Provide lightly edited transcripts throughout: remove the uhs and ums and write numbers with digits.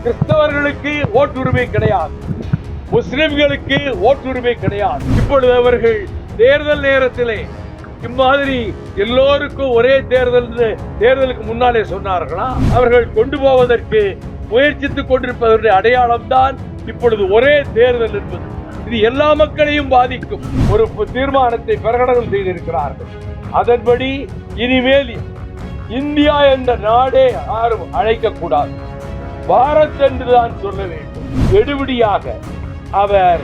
கிறிஸ்தவர்களுக்கு ஓட்டுரிமை கிடையாது, முஸ்லிம்களுக்கு ஓட்டுரிமை கிடையாது. இப்பொழுது அவர்கள் தேர்தல் நேரத்திலே இம்மாதிரி எல்லோருக்கும் ஒரே தேர்தலுக்கு முன்னாலே சொன்னார்களா? அவர்கள் கொண்டு போவதற்கு முயற்சித்துக் கொண்டிருப்பதனுடைய அடையாளம் தான் இப்பொழுது ஒரே தேர்தல் என்பது. இது எல்லா மக்களையும் பாதிக்கும் ஒரு தீர்மானத்தை பிரகடனம் செய்திருக்கிறார்கள். அதன்படி இனிமேல் இந்தியா என்ற நாடே யாரும் அழைக்கக்கூடாது, பாரத் என்றுதான் சொல்ல வேண்டும். எடுபடியாக அவர்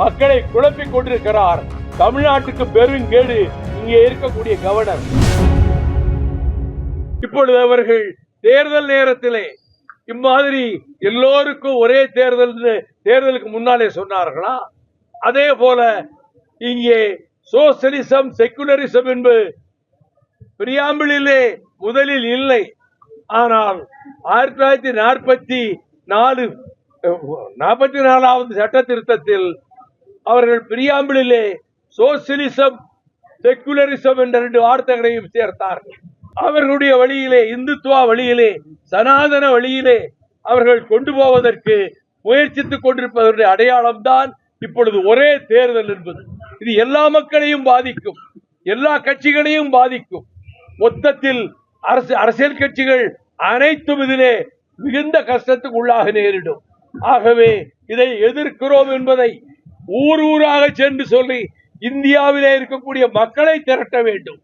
மக்களை குழப்பிக் கொண்டிருக்கிறார். தமிழ்நாட்டுக்கு பெருங்கேடு இங்கே இருக்கக்கூடிய கவர்னர். இப்பொழுது அவர்கள் தேர்தல் நேரத்திலே இம்மாதிரி எல்லோருக்கும் ஒரே தேர்தலுக்கு முன்னாலே சொன்னார்களா? அதே போல இங்கே சோசியலிசம் செக்குலரிசம் என்பது பிரியாம்பிளிலே முதலில் இல்லை. ஆனால் 1944வது சட்ட திருத்தத்தில் அவர்கள் பிரியாம்பிளிலே சோசியலிசம் செக்குலரிசம் என்ற 2 வார்த்தைகளையும் சேர்த்தார்கள். அவர்களுடைய வழியிலே, இந்துத்துவ வழியிலே, சனாதன வழியிலே அவர்கள் கொண்டு போவதற்கு முயற்சித்துக் கொண்டிருப்பதனுடைய அடையாளம் தான் இப்பொழுது ஒரே தேர்தல் என்பது. இது எல்லா மக்களையும் பாதிக்கும், எல்லா கட்சிகளையும் பாதிக்கும். மொத்தத்தில் அரசியல் கட்சிகள் அனைத்தும் இதிலே மிகுந்த கஷ்டத்துக்கு உள்ளாக நேரிடும். ஆகவே இதை எதிர்க்கிறோம் என்பதை ஊராக சென்று சொல்லி இந்தியாவிலே இருக்கக்கூடிய மக்களை திரட்ட வேண்டும்.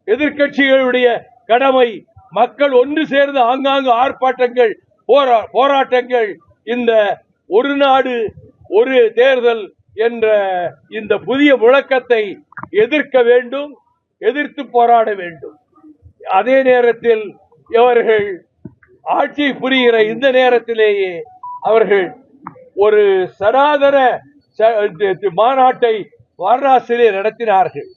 எதிர்கட்சிகளுடைய கடமை மக்கள் ஒன்று சேர்ந்து ஆங்காங்கு ஆர்ப்பாட்டங்கள், போராட்டங்கள், இந்த ஒரு நாடு ஒரு தேர்தல் என்ற இந்த புதிய முழக்கத்தை எதிர்க்க வேண்டும், எதிர்த்து போராட வேண்டும். அதே நேரத்தில் இவர்கள் ஆட்சி புரிகிற இந்த நேரத்திலேயே அவர்கள் ஒரு சனாதன மாநாட்டை வாரணாசியிலே நடத்தினார்கள்.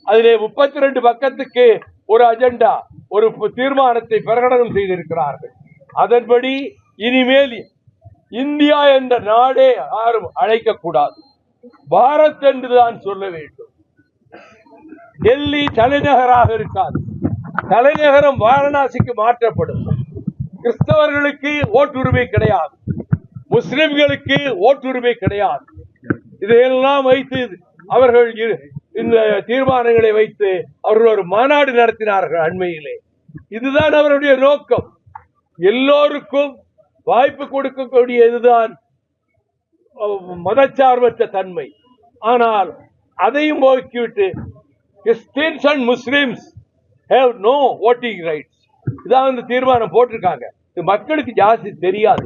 அதிலே 32 பக்கத்துக்கு ஒரு அஜெண்டா, ஒரு தீர்மானத்தை பிரகடனம் செய்திருக்கிறார்கள். அதன்படி இனிமேல் இந்தியா என்ற நாடே யாரும் அழைக்கக்கூடாது, பாரத் என்றுதான் சொல்ல வேண்டும். டெல்லி தலைநகராக இருக்காது, தலைநகரம் வாரணாசிக்கு மாற்றப்படும். கிறிஸ்தவர்களுக்கு ஓட்டுரிமை கிடையாது, முஸ்லிம்களுக்கு ஓட்டுரிமை கிடையாது. இதையெல்லாம் வைத்து அவர்கள் இந்த தீர்மானங்களை வைத்து அவர்கள் ஒரு மாநாடு நடத்தினார்கள் அண்மையிலே. இதுதான் அவருடைய நோக்கம். எல்லோருக்கும் வாய்ப்பு கொடுக்கக்கூடிய இதுதான் மதச்சார்பற்ற தன்மை. ஆனால் அதையும் போக்கிவிட்டு Christians and Muslims have no voting rights. இதான் இந்த தீர்மானம் போட்டிருக்காங்க. இது மக்களுக்கு ஜாஸ்தி தெரியாது.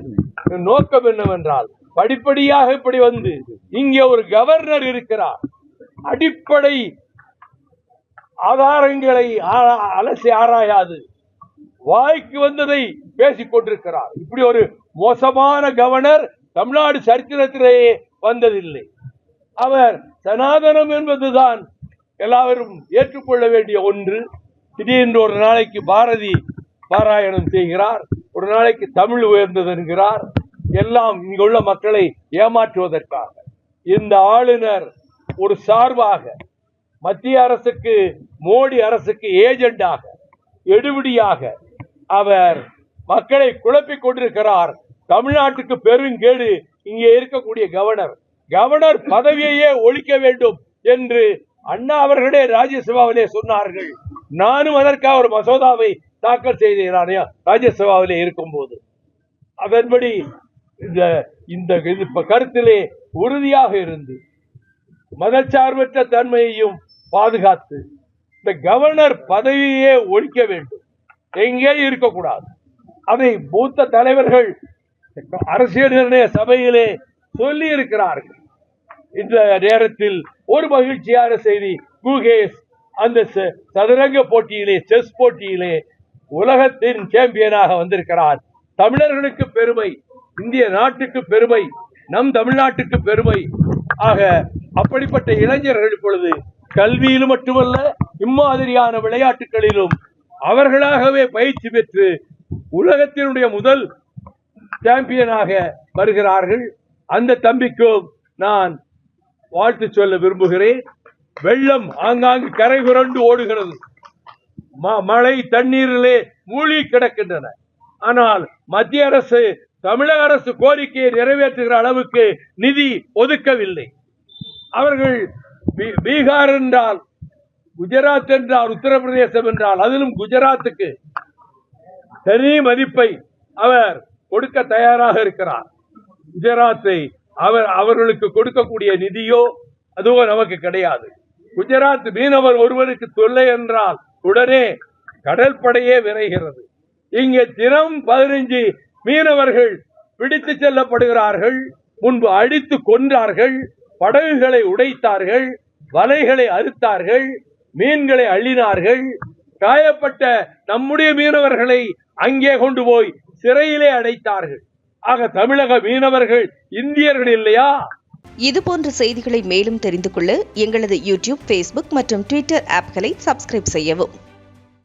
நோக்கம் என்னவென்றால் படிப்படியாக இப்படி வந்து இங்கே ஒரு கவர்னர் இருக்கிறார், அடிப்படை ஆதாரங்களை அலசி ஆராயாது வாய்க்கு வந்ததை பேசிக் கொண்டிருக்கிறார். இப்படி ஒரு மோசமான கவர்னர் தமிழ்நாடு சரித்திரத்திலேயே வந்ததில்லை. அவர் சனாதனம் என்பதுதான் எல்லாரும் ஏற்றுக்கொள்ள வேண்டிய ஒன்று. திடீரென்று ஒரு நாளைக்கு பாரதி பாராயணம் செய்கிறார், ஒரு நாளைக்கு தமிழ் உயர்ந்தது என்கிறார். எல்லாம் இங்குள்ள மக்களை ஏமாற்றுவதற்காக. இந்த ஆளுநர் ஒரு சார்பாக மத்திய அரசுக்கு, மோடி அரசுக்கு ஏஜெண்டாக, எடுபடியாக அவர் மக்களை குழப்பிக் கொண்டிருக்கிறார். தமிழ்நாட்டுக்கு பெருங்கேடு இங்கே இருக்கக்கூடிய கவர்னர் பதவியையே ஒழிக்க வேண்டும் என்று அண்ணா அவர்களே ராஜ்யசபாவிலே சொன்னார்கள். நானும் அதற்காக ஒரு மசோதாவை தாக்கல் செய்தேன் ராஜ்யசபாவிலே இருக்கும் போது. அதன்படி இந்த கருத்திலே உறுதியாக இருந்து மதச்சார்பற்ற தன்மையையும் பாதுகாத்து இந்த கவர்னர் பதவியே ஒழிக்க வேண்டும், எங்கே இருக்கக்கூடாது. அதை மூத்த தலைவர்கள் அரசியல் நிர்ணய சபையிலே சொல்லி இருக்கிறார்கள். இந்த நேரத்தில் ஒரு மகிழ்ச்சியான செய்தி, குகேஷ் அந்த சதுரங்க போட்டியிலே, செஸ் போட்டியிலே உலகத்தின் சாம்பியனாக வந்திருக்கிறார். தமிழர்களுக்கு பெருமை, இந்திய நாட்டுக்கு பெருமை, நம் தமிழ்நாட்டுக்கு பெருமை. ஆக அப்படிப்பட்ட இளைஞர்கள் இப்பொழுது கல்வியிலும் மட்டுமல்ல, இம்மாதிரியான விளையாட்டுகளிலும் அவர்களாகவே பயிற்சி பெற்று உலகத்தினுடைய முதல் சாம்பியனாக வருகிறார்கள். அந்த தம்பிக்கும் நான் வாழ்த்து சொல்ல விரும்புகிறேன். வெள்ளம் ஆங்காங்கு கரை புரண்டு ஓடுகிறது, மழை தண்ணீரிலே மூழ்கி கிடக்கின்றன. ஆனால் மத்திய அரசு தமிழக அரசு கோரிக்கையை நிறைவேற்றுகிற அளவுக்கு நிதி ஒதுக்கவில்லை. அவர்கள் பீகார் என்றால், குஜராத் என்றால், உத்தரப்பிரதேசம் என்றால், அதிலும் குஜராத்துக்கு தனி மதிப்பை அவர் கொடுக்க தயாராக இருக்கிறார். குஜராத்தை அவர்களுக்கு கொடுக்கக்கூடிய நிதியோ அதுவோ நமக்கு கிடையாது. குஜராத் மீனவர் ஒருவருக்கு தொல்லை என்றால் உடனே கடற்படையே விரைகிறது. இங்கே தினம் 15 மீனவர்கள் பிடித்து செல்லப்படுகிறார்கள். முன்பு அடித்து கொன்றார்கள், படகுகளை உடைத்தார்கள், வலைகளை அறுத்தார்கள், மீன்களை அள்ளினார்கள். காயப்பட்ட நம்முடைய மீனவர்களை அங்கே கொண்டு போய் சிறையிலே அடைத்தார்கள். ஆக தமிழக மீனவர்கள் இந்தியர்கள் இல்லையா? இதுபோன்ற செய்திகளை மேலும் தெரிந்து கொள்ள எங்களது யூடியூப், Facebook மற்றும் Twitter ஆப்களை சப்ஸ்கிரைப் செய்யவும்.